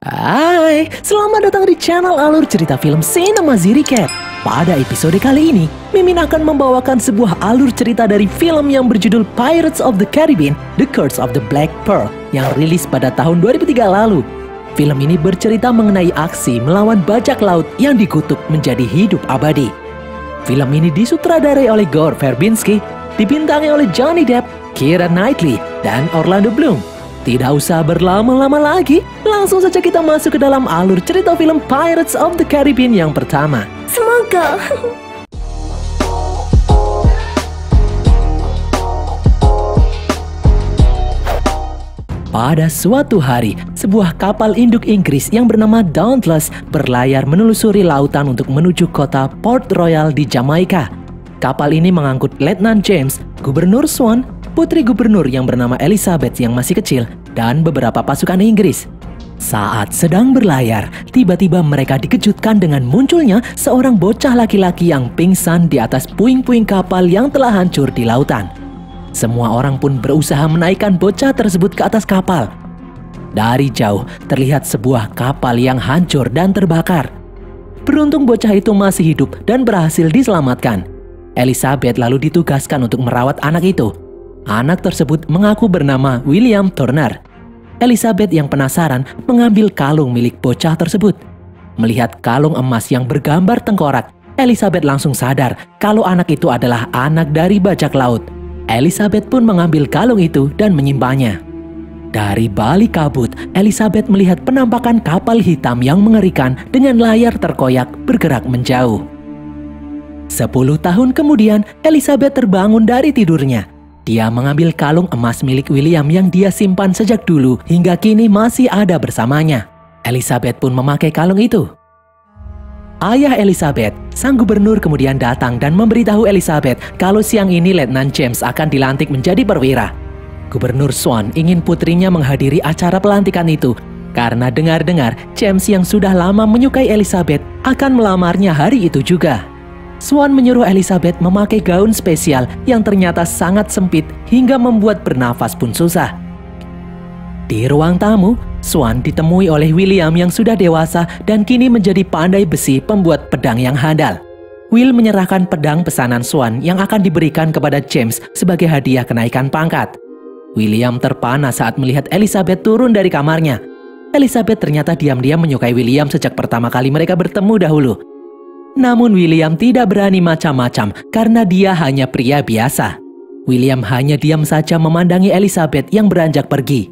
Hai, selamat datang di channel alur cerita film Cinema Recap. Pada episode kali ini, Mimin akan membawakan sebuah alur cerita dari film yang berjudul Pirates of the Caribbean: The Curse of the Black Pearl yang rilis pada tahun 2003 lalu. Film ini bercerita mengenai aksi melawan bajak laut yang dikutuk menjadi hidup abadi. Film ini disutradarai oleh Gore Verbinski, dibintangi oleh Johnny Depp, Keira Knightley, dan Orlando Bloom. Tidak usah berlama-lama lagi, langsung saja kita masuk ke dalam alur cerita film Pirates of the Caribbean yang pertama. Semoga. Pada suatu hari, sebuah kapal induk Inggris yang bernama Dauntless berlayar menelusuri lautan untuk menuju kota Port Royal di Jamaika. Kapal ini mengangkut Letnan James, Gubernur Swan, putri gubernur yang bernama Elizabeth yang masih kecil, dan beberapa pasukan Inggris. Saat sedang berlayar, tiba-tiba mereka dikejutkan dengan munculnya seorang bocah laki-laki yang pingsan di atas puing-puing kapal yang telah hancur di lautan. Semua orang pun berusaha menaikkan bocah tersebut ke atas kapal. Dari jauh, terlihat sebuah kapal yang hancur dan terbakar. Beruntung bocah itu masih hidup dan berhasil diselamatkan. Elizabeth lalu ditugaskan untuk merawat anak itu. Anak tersebut mengaku bernama William Turner. Elizabeth yang penasaran mengambil kalung milik bocah tersebut. Melihat kalung emas yang bergambar tengkorak, Elizabeth langsung sadar kalau anak itu adalah anak dari bajak laut. Elizabeth pun mengambil kalung itu dan menyimpannya. Dari balik kabut, Elizabeth melihat penampakan kapal hitam yang mengerikan dengan layar terkoyak bergerak menjauh. 10 tahun kemudian, Elizabeth terbangun dari tidurnya. Dia mengambil kalung emas milik William yang dia simpan sejak dulu hingga kini masih ada bersamanya. Elizabeth pun memakai kalung itu. Ayah Elizabeth, sang gubernur, kemudian datang dan memberitahu Elizabeth kalau siang ini Letnan James akan dilantik menjadi perwira. Gubernur Swan ingin putrinya menghadiri acara pelantikan itu karena dengar-dengar James yang sudah lama menyukai Elizabeth akan melamarnya hari itu juga. Swan menyuruh Elizabeth memakai gaun spesial yang ternyata sangat sempit hingga membuat bernafas pun susah. Di ruang tamu, Swan ditemui oleh William yang sudah dewasa dan kini menjadi pandai besi pembuat pedang yang handal. Will menyerahkan pedang pesanan Swan yang akan diberikan kepada James sebagai hadiah kenaikan pangkat. William terpana saat melihat Elizabeth turun dari kamarnya. Elizabeth ternyata diam-diam menyukai William sejak pertama kali mereka bertemu dahulu. Namun William tidak berani macam-macam karena dia hanya pria biasa. William hanya diam saja memandangi Elizabeth yang beranjak pergi.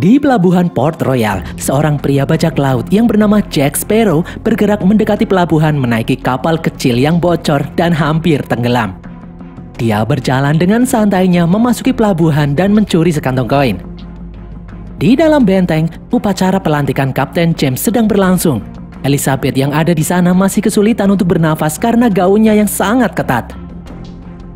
Di pelabuhan Port Royal, seorang pria bajak laut yang bernama Jack Sparrow bergerak mendekati pelabuhan menaiki kapal kecil yang bocor dan hampir tenggelam. Dia berjalan dengan santainya memasuki pelabuhan dan mencuri sekantong koin. Di dalam benteng, upacara pelantikan Kapten James sedang berlangsung. Elizabeth yang ada di sana masih kesulitan untuk bernafas karena gaunnya yang sangat ketat.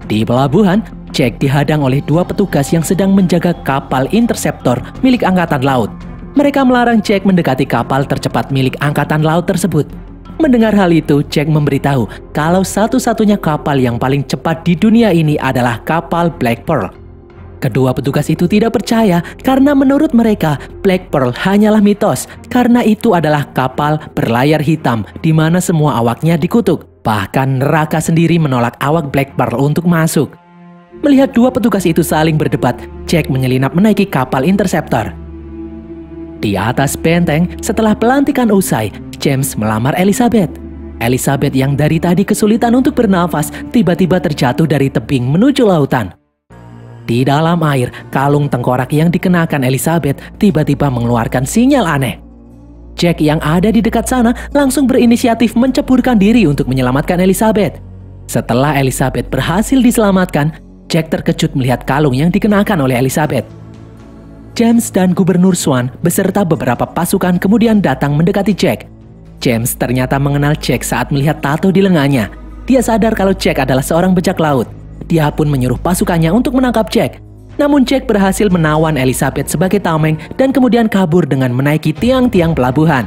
Di pelabuhan, Jack dihadang oleh 2 petugas yang sedang menjaga kapal Interceptor milik Angkatan Laut. Mereka melarang Jack mendekati kapal tercepat milik Angkatan Laut tersebut. Mendengar hal itu, Jack memberitahu kalau satu-satunya kapal yang paling cepat di dunia ini adalah kapal Black Pearl. Kedua petugas itu tidak percaya karena menurut mereka Black Pearl hanyalah mitos karena itu adalah kapal berlayar hitam di mana semua awaknya dikutuk. Bahkan neraka sendiri menolak awak Black Pearl untuk masuk. Melihat 2 petugas itu saling berdebat, Jack menyelinap menaiki kapal Interceptor. Di atas benteng, setelah pelantikan usai, James melamar Elizabeth. Elizabeth yang dari tadi kesulitan untuk bernafas tiba-tiba terjatuh dari tebing menuju lautan. Di dalam air, kalung tengkorak yang dikenakan Elizabeth tiba-tiba mengeluarkan sinyal aneh. Jack yang ada di dekat sana langsung berinisiatif menceburkan diri untuk menyelamatkan Elizabeth. Setelah Elizabeth berhasil diselamatkan, Jack terkejut melihat kalung yang dikenakan oleh Elizabeth. James dan Gubernur Swan beserta beberapa pasukan kemudian datang mendekati Jack. James ternyata mengenal Jack saat melihat tato di lengannya. Dia sadar kalau Jack adalah seorang bajak laut. Dia pun menyuruh pasukannya untuk menangkap Jack. Namun Jack berhasil menawan Elizabeth sebagai tameng dan kemudian kabur dengan menaiki tiang-tiang pelabuhan.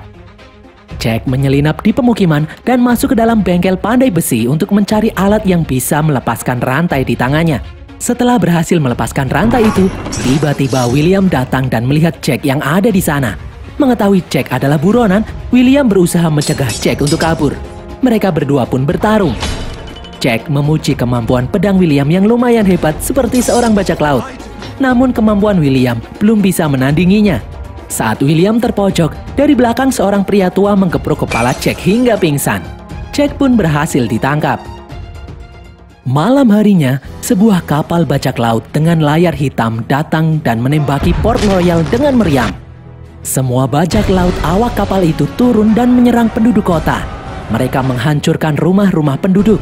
Jack menyelinap di pemukiman dan masuk ke dalam bengkel pandai besi untuk mencari alat yang bisa melepaskan rantai di tangannya. Setelah berhasil melepaskan rantai itu, tiba-tiba William datang dan melihat Jack yang ada di sana. Mengetahui Jack adalah buronan, William berusaha mencegah Jack untuk kabur. Mereka berdua pun bertarung. Jack memuji kemampuan pedang William yang lumayan hebat seperti seorang bajak laut. Namun kemampuan William belum bisa menandinginya. Saat William terpojok, dari belakang seorang pria tua menggeprok kepala Jack hingga pingsan. Jack pun berhasil ditangkap. Malam harinya, sebuah kapal bajak laut dengan layar hitam datang dan menembaki Port Royal dengan meriam. Semua bajak laut awak kapal itu turun dan menyerang penduduk kota. Mereka menghancurkan rumah-rumah penduduk.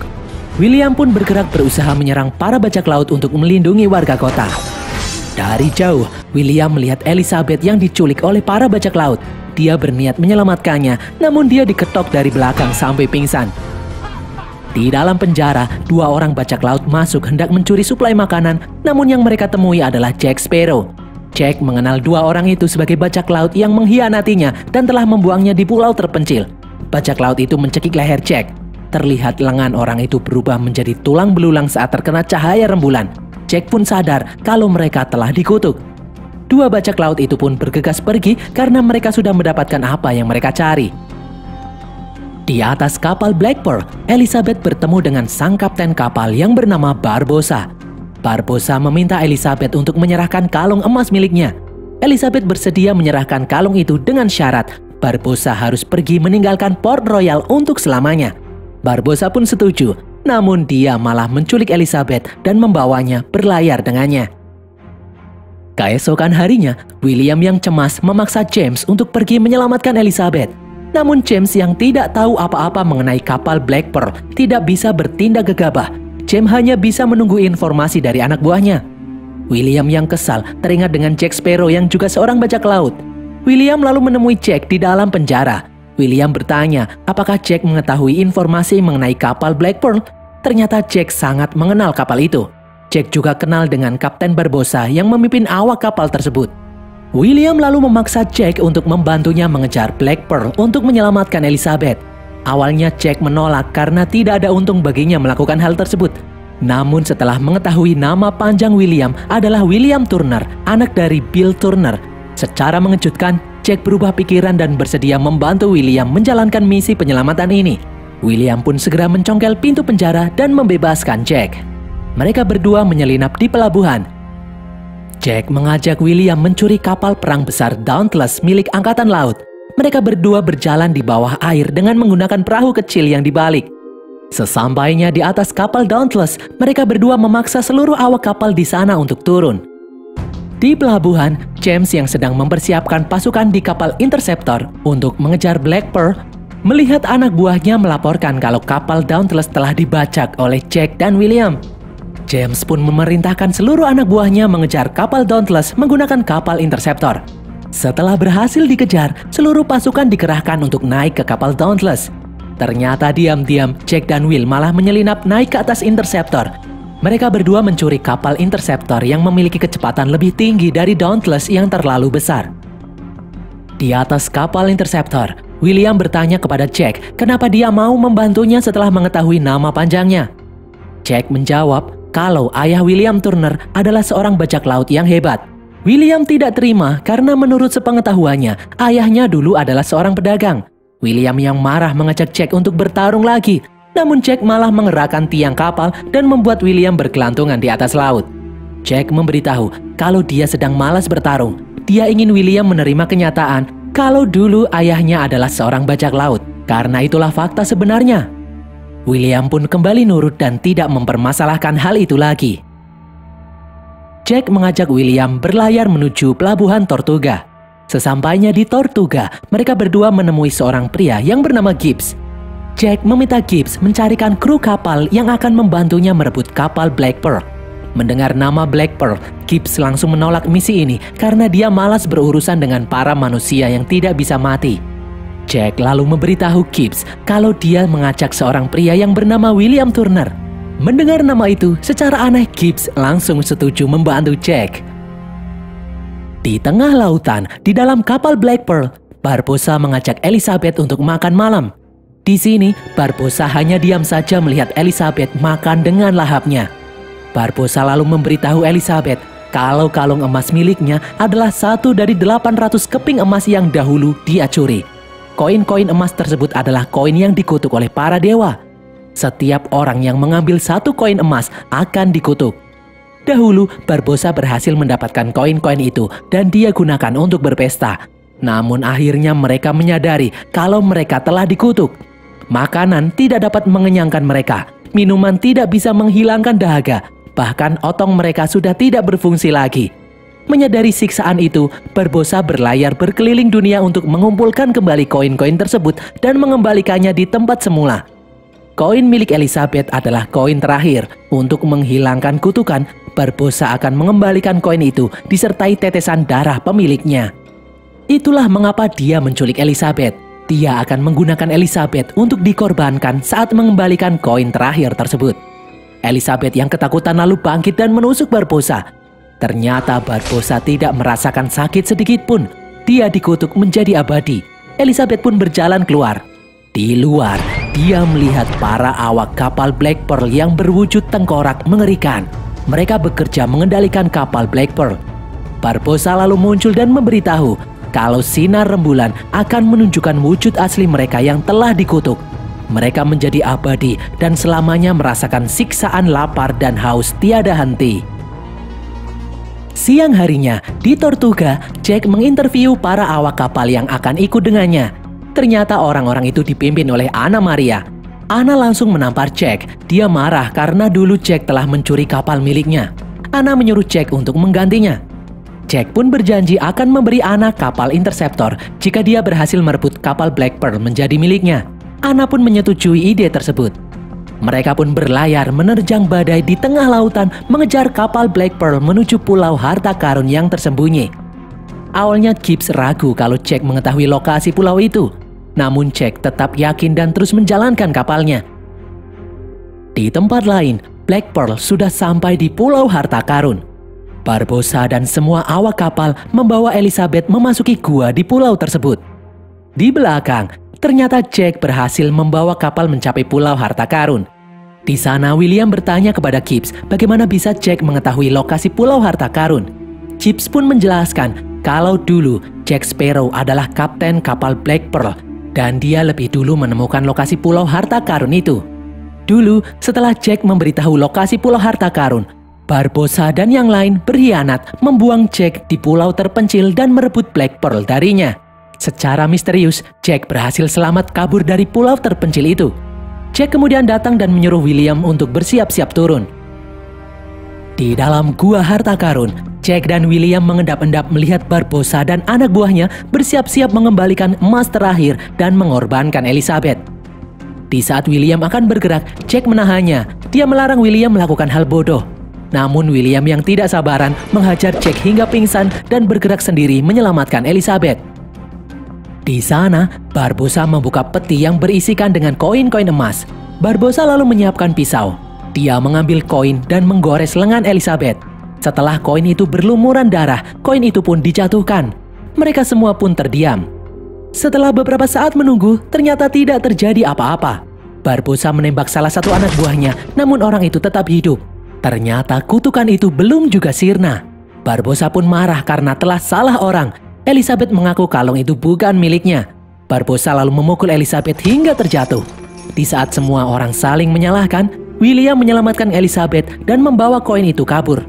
William pun bergerak berusaha menyerang para bajak laut untuk melindungi warga kota. Dari jauh, William melihat Elizabeth yang diculik oleh para bajak laut. Dia berniat menyelamatkannya, namun dia diketok dari belakang sampai pingsan. Di dalam penjara, 2 orang bajak laut masuk hendak mencuri suplai makanan, namun yang mereka temui adalah Jack Sparrow. Jack mengenal 2 orang itu sebagai bajak laut yang mengkhianatinya dan telah membuangnya di pulau terpencil. Bajak laut itu mencekik leher Jack. Terlihat lengan orang itu berubah menjadi tulang belulang saat terkena cahaya rembulan. Jack pun sadar kalau mereka telah dikutuk. 2 bajak laut itu pun bergegas pergi karena mereka sudah mendapatkan apa yang mereka cari. Di atas kapal Black Pearl, Elizabeth bertemu dengan sang kapten kapal yang bernama Barbossa. Barbossa meminta Elizabeth untuk menyerahkan kalung emas miliknya. Elizabeth bersedia menyerahkan kalung itu dengan syarat Barbossa harus pergi meninggalkan Port Royal untuk selamanya. Barbossa pun setuju, namun dia malah menculik Elizabeth dan membawanya berlayar dengannya. Keesokan harinya, William yang cemas memaksa James untuk pergi menyelamatkan Elizabeth. Namun James yang tidak tahu apa-apa mengenai kapal Black Pearl tidak bisa bertindak gegabah. James hanya bisa menunggu informasi dari anak buahnya. William yang kesal teringat dengan Jack Sparrow yang juga seorang bajak laut. William lalu menemui Jack di dalam penjara. William bertanya apakah Jack mengetahui informasi mengenai kapal Black Pearl. Ternyata Jack sangat mengenal kapal itu. Jack juga kenal dengan Kapten Barbossa yang memimpin awak kapal tersebut. William lalu memaksa Jack untuk membantunya mengejar Black Pearl untuk menyelamatkan Elizabeth. Awalnya Jack menolak karena tidak ada untung baginya melakukan hal tersebut. Namun setelah mengetahui nama panjang William adalah William Turner, anak dari Bill Turner, secara mengejutkan Jack berubah pikiran dan bersedia membantu William menjalankan misi penyelamatan ini. William pun segera mencongkel pintu penjara dan membebaskan Jack. Mereka berdua menyelinap di pelabuhan. Jack mengajak William mencuri kapal perang besar Dauntless milik Angkatan Laut. Mereka berdua berjalan di bawah air dengan menggunakan perahu kecil yang dibalik. Sesampainya di atas kapal Dauntless, mereka berdua memaksa seluruh awak kapal di sana untuk turun. Di pelabuhan, James yang sedang mempersiapkan pasukan di kapal Interceptor untuk mengejar Black Pearl, melihat anak buahnya melaporkan kalau kapal Dauntless telah dibajak oleh Jack dan William. James pun memerintahkan seluruh anak buahnya mengejar kapal Dauntless menggunakan kapal Interceptor. Setelah berhasil dikejar, seluruh pasukan dikerahkan untuk naik ke kapal Dauntless. Ternyata diam-diam Jack dan Will malah menyelinap naik ke atas Interceptor. Mereka berdua mencuri kapal Interceptor yang memiliki kecepatan lebih tinggi dari Dauntless yang terlalu besar. Di atas kapal Interceptor, William bertanya kepada Jack kenapa dia mau membantunya setelah mengetahui nama panjangnya. Jack menjawab kalau ayah William Turner adalah seorang bajak laut yang hebat. William tidak terima karena menurut sepengetahuannya, ayahnya dulu adalah seorang pedagang. William yang marah mengajak Jack untuk bertarung lagi. Namun Jack malah mengerahkan tiang kapal dan membuat William bergelantungan di atas laut. Jack memberitahu kalau dia sedang malas bertarung. Dia ingin William menerima kenyataan kalau dulu ayahnya adalah seorang bajak laut. Karena itulah fakta sebenarnya. William pun kembali nurut dan tidak mempermasalahkan hal itu lagi. Jack mengajak William berlayar menuju pelabuhan Tortuga. Sesampainya di Tortuga, mereka berdua menemui seorang pria yang bernama Gibbs. Jack meminta Gibbs mencarikan kru kapal yang akan membantunya merebut kapal Black Pearl. Mendengar nama Black Pearl, Gibbs langsung menolak misi ini karena dia malas berurusan dengan para manusia yang tidak bisa mati. Jack lalu memberitahu Gibbs kalau dia mengajak seorang pria yang bernama William Turner. Mendengar nama itu, secara aneh Gibbs langsung setuju membantu Jack. Di tengah lautan, di dalam kapal Black Pearl, Barbossa mengajak Elizabeth untuk makan malam. Di sini, Barbossa hanya diam saja melihat Elizabeth makan dengan lahapnya. Barbossa lalu memberitahu Elizabeth kalau kalung emas miliknya adalah satu dari 800 keping emas yang dahulu dia curi. Koin-koin emas tersebut adalah koin yang dikutuk oleh para dewa. Setiap orang yang mengambil satu koin emas akan dikutuk. Dahulu, Barbossa berhasil mendapatkan koin-koin itu dan dia gunakan untuk berpesta. Namun akhirnya mereka menyadari kalau mereka telah dikutuk. Makanan tidak dapat mengenyangkan mereka. Minuman tidak bisa menghilangkan dahaga. Bahkan otong mereka sudah tidak berfungsi lagi. Menyadari siksaan itu, Barbossa berlayar berkeliling dunia untuk mengumpulkan kembali koin-koin tersebut dan mengembalikannya di tempat semula. Koin milik Elizabeth adalah koin terakhir. Untuk menghilangkan kutukan, Barbossa akan mengembalikan koin itu disertai tetesan darah pemiliknya. Itulah mengapa dia menculik Elizabeth. Dia akan menggunakan Elizabeth untuk dikorbankan saat mengembalikan koin terakhir tersebut. Elizabeth yang ketakutan lalu bangkit dan menusuk Barbossa. Ternyata Barbossa tidak merasakan sakit sedikit pun. Dia dikutuk menjadi abadi. Elizabeth pun berjalan keluar. Di luar, dia melihat para awak kapal Black Pearl yang berwujud tengkorak mengerikan. Mereka bekerja mengendalikan kapal Black Pearl. Barbossa lalu muncul dan memberitahu kalau sinar rembulan akan menunjukkan wujud asli mereka yang telah dikutuk. Mereka menjadi abadi dan selamanya merasakan siksaan lapar dan haus tiada henti. Siang harinya, di Tortuga, Jack menginterview para awak kapal yang akan ikut dengannya. Ternyata orang-orang itu dipimpin oleh Anna Maria. Anna langsung menampar Jack. Dia marah karena dulu Jack telah mencuri kapal miliknya. Anna menyuruh Jack untuk menggantinya. Jack pun berjanji akan memberi Anna kapal Interceptor jika dia berhasil merebut kapal Black Pearl menjadi miliknya. Anna pun menyetujui ide tersebut. Mereka pun berlayar menerjang badai di tengah lautan mengejar kapal Black Pearl menuju pulau harta karun yang tersembunyi. Awalnya Gibbs ragu kalau Jack mengetahui lokasi pulau itu. Namun Jack tetap yakin dan terus menjalankan kapalnya. Di tempat lain, Black Pearl sudah sampai di pulau harta karun. Barbossa dan semua awak kapal membawa Elizabeth memasuki gua di pulau tersebut. Di belakang, ternyata Jack berhasil membawa kapal mencapai pulau harta karun. Di sana William bertanya kepada Gibbs bagaimana bisa Jack mengetahui lokasi pulau harta karun. Gibbs pun menjelaskan kalau dulu Jack Sparrow adalah kapten kapal Black Pearl dan dia lebih dulu menemukan lokasi pulau harta karun itu. Dulu setelah Jack memberitahu lokasi pulau harta karun, Barbossa dan yang lain berkhianat membuang Jack di pulau terpencil dan merebut Black Pearl darinya. Secara misterius, Jack berhasil selamat kabur dari pulau terpencil itu. Jack kemudian datang dan menyuruh William untuk bersiap-siap turun. Di dalam gua harta karun, Jack dan William mengendap-endap melihat Barbossa dan anak buahnya bersiap-siap mengembalikan emas terakhir dan mengorbankan Elizabeth. Di saat William akan bergerak, Jack menahannya. Dia melarang William melakukan hal bodoh. Namun William yang tidak sabaran menghajar Jack hingga pingsan dan bergerak sendiri menyelamatkan Elizabeth. Di sana, Barbossa membuka peti yang berisikan dengan koin-koin emas. Barbossa lalu menyiapkan pisau. Dia mengambil koin dan menggores lengan Elizabeth. Setelah koin itu berlumuran darah, koin itu pun dijatuhkan. Mereka semua pun terdiam. Setelah beberapa saat menunggu, ternyata tidak terjadi apa-apa. Barbossa menembak salah satu anak buahnya, namun orang itu tetap hidup. Ternyata kutukan itu belum juga sirna. Barbossa pun marah karena telah salah orang. Elizabeth mengaku kalung itu bukan miliknya. Barbossa lalu memukul Elizabeth hingga terjatuh. Di saat semua orang saling menyalahkan, William menyelamatkan Elizabeth dan membawa koin itu kabur.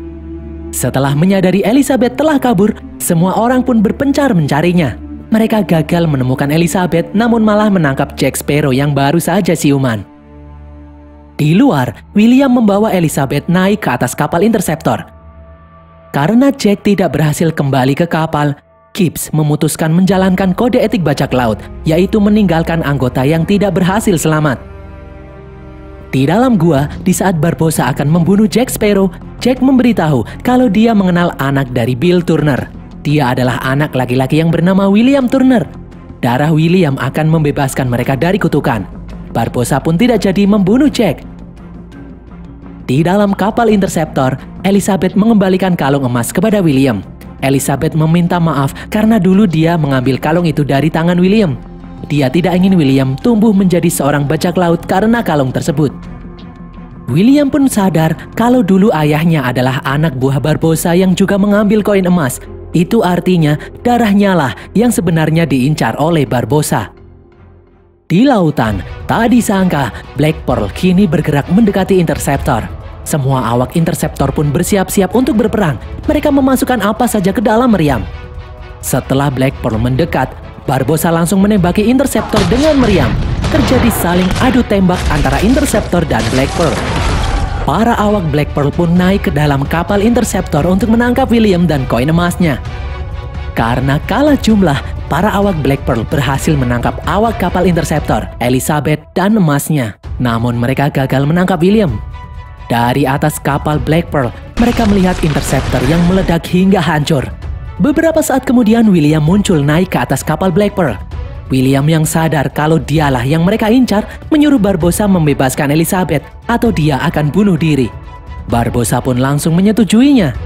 Setelah menyadari Elizabeth telah kabur, semua orang pun berpencar mencarinya. Mereka gagal menemukan Elizabeth, namun malah menangkap Jack Sparrow yang baru saja siuman. Di luar, William membawa Elizabeth naik ke atas kapal Interceptor. Karena Jack tidak berhasil kembali ke kapal, Gibbs memutuskan menjalankan kode etik bajak laut, yaitu meninggalkan anggota yang tidak berhasil selamat. Di dalam gua, di saat Barbossa akan membunuh Jack Sparrow, Jack memberitahu kalau dia mengenal anak dari Bill Turner. Dia adalah anak laki-laki yang bernama William Turner. Darah William akan membebaskan mereka dari kutukan. Barbossa pun tidak jadi membunuh Jack. Di dalam kapal Interceptor, Elizabeth mengembalikan kalung emas kepada William. Elizabeth meminta maaf karena dulu dia mengambil kalung itu dari tangan William. Dia tidak ingin William tumbuh menjadi seorang bajak laut karena kalung tersebut. William pun sadar kalau dulu ayahnya adalah anak buah Barbossa yang juga mengambil koin emas. Itu artinya darahnya lah yang sebenarnya diincar oleh Barbossa. Di lautan, tak disangka Black Pearl kini bergerak mendekati Interceptor. Semua awak Interceptor pun bersiap-siap untuk berperang. Mereka memasukkan apa saja ke dalam meriam. Setelah Black Pearl mendekat, Barbossa langsung menembaki Interceptor dengan meriam. Terjadi saling adu tembak antara Interceptor dan Black Pearl. Para awak Black Pearl pun naik ke dalam kapal Interceptor untuk menangkap William dan koin emasnya. Karena kalah jumlah, para awak Black Pearl berhasil menangkap awak kapal Interceptor, Elizabeth dan emasnya. Namun mereka gagal menangkap William. Dari atas kapal Black Pearl, mereka melihat Interceptor yang meledak hingga hancur. Beberapa saat kemudian William muncul naik ke atas kapal Black Pearl. William yang sadar kalau dialah yang mereka incar menyuruh Barbossa membebaskan Elizabeth atau dia akan bunuh diri. Barbossa pun langsung menyetujuinya.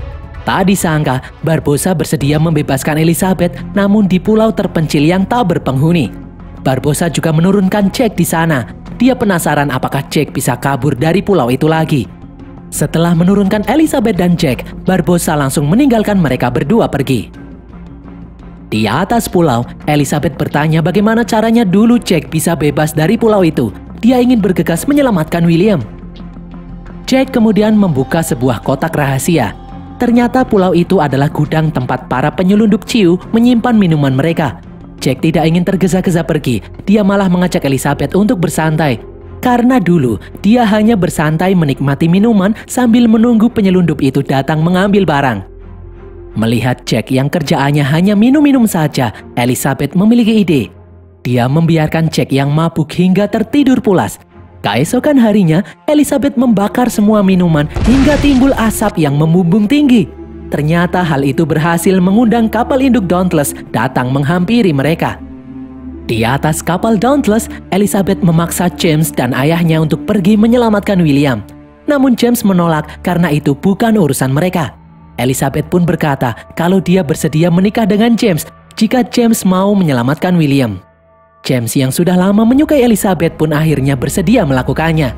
Tak disangka Barbossa bersedia membebaskan Elizabeth namun di pulau terpencil yang tak berpenghuni. Barbossa juga menurunkan Jack di sana. Dia penasaran apakah Jack bisa kabur dari pulau itu lagi. Setelah menurunkan Elizabeth dan Jack, Barbossa langsung meninggalkan mereka berdua pergi. Di atas pulau, Elizabeth bertanya bagaimana caranya dulu Jack bisa bebas dari pulau itu. Dia ingin bergegas menyelamatkan William. Jack kemudian membuka sebuah kotak rahasia. Ternyata pulau itu adalah gudang tempat para penyelundup ciu menyimpan minuman mereka. Jack tidak ingin tergesa-gesa pergi. Dia malah mengajak Elizabeth untuk bersantai. Karena dulu, dia hanya bersantai menikmati minuman sambil menunggu penyelundup itu datang mengambil barang. Melihat Jack yang kerjaannya hanya minum-minum saja, Elizabeth memiliki ide. Dia membiarkan Jack yang mabuk hingga tertidur pulas. Keesokan harinya, Elizabeth membakar semua minuman hingga timbul asap yang membumbung tinggi. Ternyata hal itu berhasil mengundang kapal induk Dauntless datang menghampiri mereka. Di atas kapal Dauntless, Elizabeth memaksa James dan ayahnya untuk pergi menyelamatkan William. Namun James menolak karena itu bukan urusan mereka. Elizabeth pun berkata kalau dia bersedia menikah dengan James jika James mau menyelamatkan William. James yang sudah lama menyukai Elizabeth pun akhirnya bersedia melakukannya.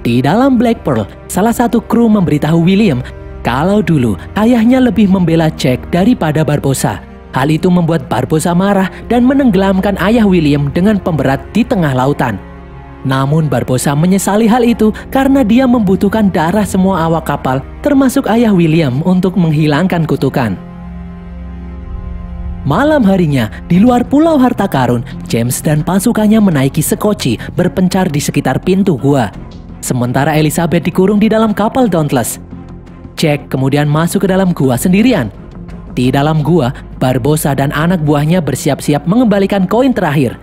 Di dalam Black Pearl, salah satu kru memberitahu William kalau dulu ayahnya lebih membela Jack daripada Barbossa. Hal itu membuat Barbossa marah dan menenggelamkan ayah William dengan pemberat di tengah lautan. Namun Barbossa menyesali hal itu karena dia membutuhkan darah semua awak kapal termasuk ayah William untuk menghilangkan kutukan. Malam harinya, di luar Pulau Harta Karun, James dan pasukannya menaiki sekoci berpencar di sekitar pintu gua. Sementara Elizabeth dikurung di dalam kapal Dauntless. Jack kemudian masuk ke dalam gua sendirian. Di dalam gua, Barbossa dan anak buahnya bersiap-siap mengembalikan koin terakhir.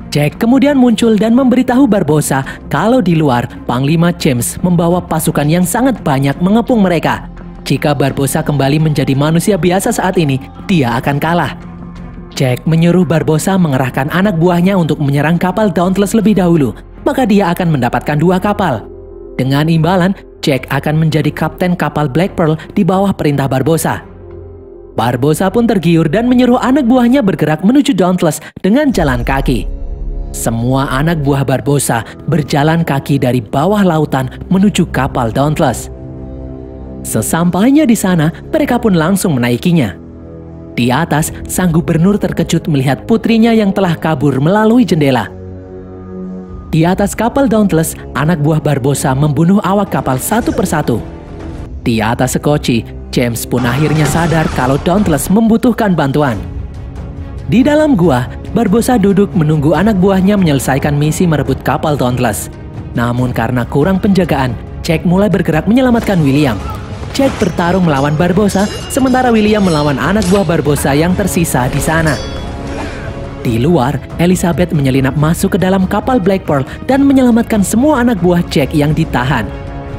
Jack kemudian muncul dan memberitahu Barbossa kalau di luar Panglima James membawa pasukan yang sangat banyak mengepung mereka. Jika Barbossa kembali menjadi manusia biasa saat ini, dia akan kalah. Jack menyuruh Barbossa mengerahkan anak buahnya untuk menyerang kapal Dauntless lebih dahulu, maka dia akan mendapatkan 2 kapal. Dengan imbalan, Jack akan menjadi kapten kapal Black Pearl di bawah perintah Barbossa. Barbossa pun tergiur dan menyuruh anak buahnya bergerak menuju Dauntless dengan jalan kaki. Semua anak buah Barbossa berjalan kaki dari bawah lautan menuju kapal Dauntless. Sesampainya di sana, mereka pun langsung menaikinya. Di atas, sang gubernur terkejut melihat putrinya yang telah kabur melalui jendela. Di atas kapal Dauntless, anak buah Barbossa membunuh awak kapal satu persatu. Di atas sekoci, James pun akhirnya sadar kalau Dauntless membutuhkan bantuan. Di dalam gua, Barbossa duduk menunggu anak buahnya menyelesaikan misi merebut kapal Dauntless. Namun karena kurang penjagaan, Jack mulai bergerak menyelamatkan William. Jack bertarung melawan Barbossa, sementara William melawan anak buah Barbossa yang tersisa di sana. Di luar, Elizabeth menyelinap masuk ke dalam kapal Black Pearl dan menyelamatkan semua anak buah Jack yang ditahan.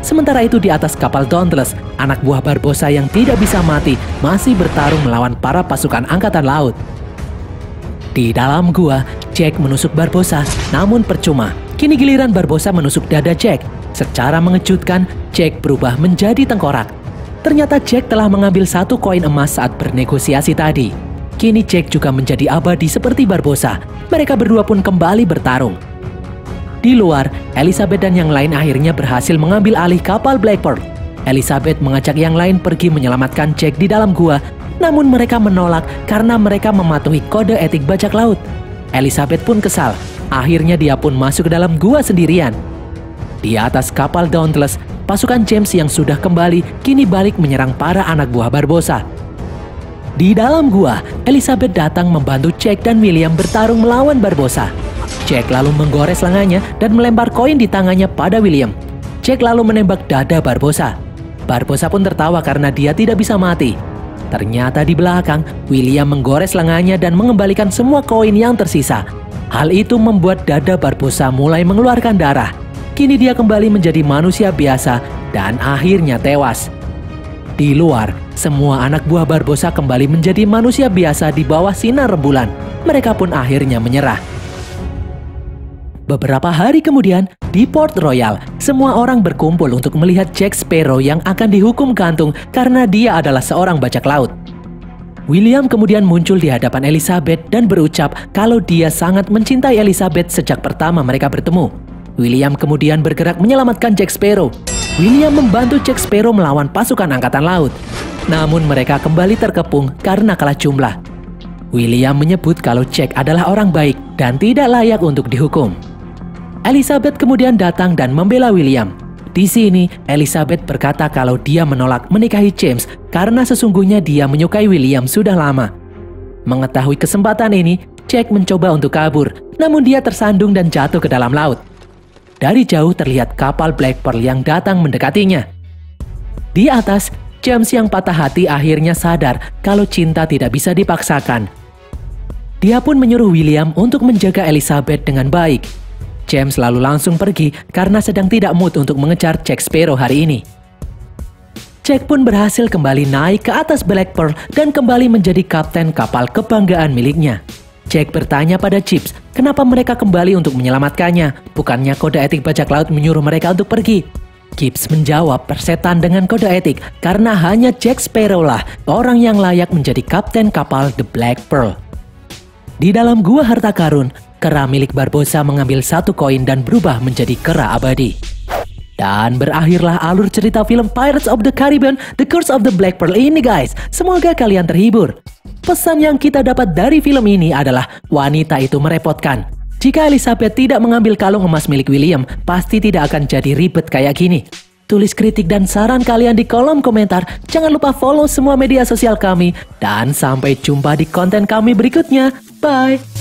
Sementara itu di atas kapal Dauntless, anak buah Barbossa yang tidak bisa mati masih bertarung melawan para pasukan angkatan laut. Di dalam gua, Jack menusuk Barbossa, namun percuma. Kini giliran Barbossa menusuk dada Jack. Secara mengejutkan, Jack berubah menjadi tengkorak. Ternyata Jack telah mengambil 1 koin emas saat bernegosiasi tadi. Kini Jack juga menjadi abadi seperti Barbossa. Mereka berdua pun kembali bertarung. Di luar, Elizabeth dan yang lain akhirnya berhasil mengambil alih kapal Black Pearl. Elizabeth mengajak yang lain pergi menyelamatkan Jack di dalam gua, namun mereka menolak karena mereka mematuhi kode etik bajak laut. Elizabeth pun kesal, akhirnya dia pun masuk ke dalam gua sendirian. Di atas kapal Dauntless, pasukan James yang sudah kembali kini balik menyerang para anak buah Barbossa. Di dalam gua, Elizabeth datang membantu Jack dan William bertarung melawan Barbossa. Jack lalu menggores lengannya dan melempar koin di tangannya pada William. Jack lalu menembak dada Barbossa. Barbossa pun tertawa karena dia tidak bisa mati. Ternyata di belakang, William menggores lengannya dan mengembalikan semua koin yang tersisa. Hal itu membuat dada Barbossa mulai mengeluarkan darah. Kini dia kembali menjadi manusia biasa dan akhirnya tewas. Di luar, semua anak buah Barbossa kembali menjadi manusia biasa di bawah sinar rembulan. Mereka pun akhirnya menyerah. Beberapa hari kemudian, di Port Royal, semua orang berkumpul untuk melihat Jack Sparrow yang akan dihukum gantung karena dia adalah seorang bajak laut. William kemudian muncul di hadapan Elizabeth dan berucap kalau dia sangat mencintai Elizabeth sejak pertama mereka bertemu. William kemudian bergerak menyelamatkan Jack Sparrow. William membantu Jack Sparrow melawan pasukan angkatan laut. Namun mereka kembali terkepung karena kalah jumlah. William menyebut kalau Jack adalah orang baik dan tidak layak untuk dihukum. Elizabeth kemudian datang dan membela William. Di sini, Elizabeth berkata kalau dia menolak menikahi James karena sesungguhnya dia menyukai William sudah lama. Mengetahui kesempatan ini, Jack mencoba untuk kabur, namun dia tersandung dan jatuh ke dalam laut. Dari jauh terlihat kapal Black Pearl yang datang mendekatinya. Di atas, James yang patah hati akhirnya sadar kalau cinta tidak bisa dipaksakan. Dia pun menyuruh William untuk menjaga Elizabeth dengan baik. James lalu langsung pergi karena sedang tidak mood untuk mengejar Jack Sparrow hari ini. Jack pun berhasil kembali naik ke atas Black Pearl dan kembali menjadi kapten kapal kebanggaan miliknya. Jack bertanya pada Chips, kenapa mereka kembali untuk menyelamatkannya? Bukannya kode etik bajak laut menyuruh mereka untuk pergi? Chips menjawab persetan dengan kode etik karena hanya Jack Sparrow lah orang yang layak menjadi kapten kapal The Black Pearl. Di dalam gua harta karun, kera milik Barbossa mengambil satu koin dan berubah menjadi kera abadi. Dan berakhirlah alur cerita film Pirates of the Caribbean The Curse of the Black Pearl ini guys. Semoga kalian terhibur. Pesan yang kita dapat dari film ini adalah wanita itu merepotkan. Jika Elizabeth tidak mengambil kalung emas milik William, pasti tidak akan jadi ribet kayak gini. Tulis kritik dan saran kalian di kolom komentar. Jangan lupa follow semua media sosial kami. Dan sampai jumpa di konten kami berikutnya. Bye!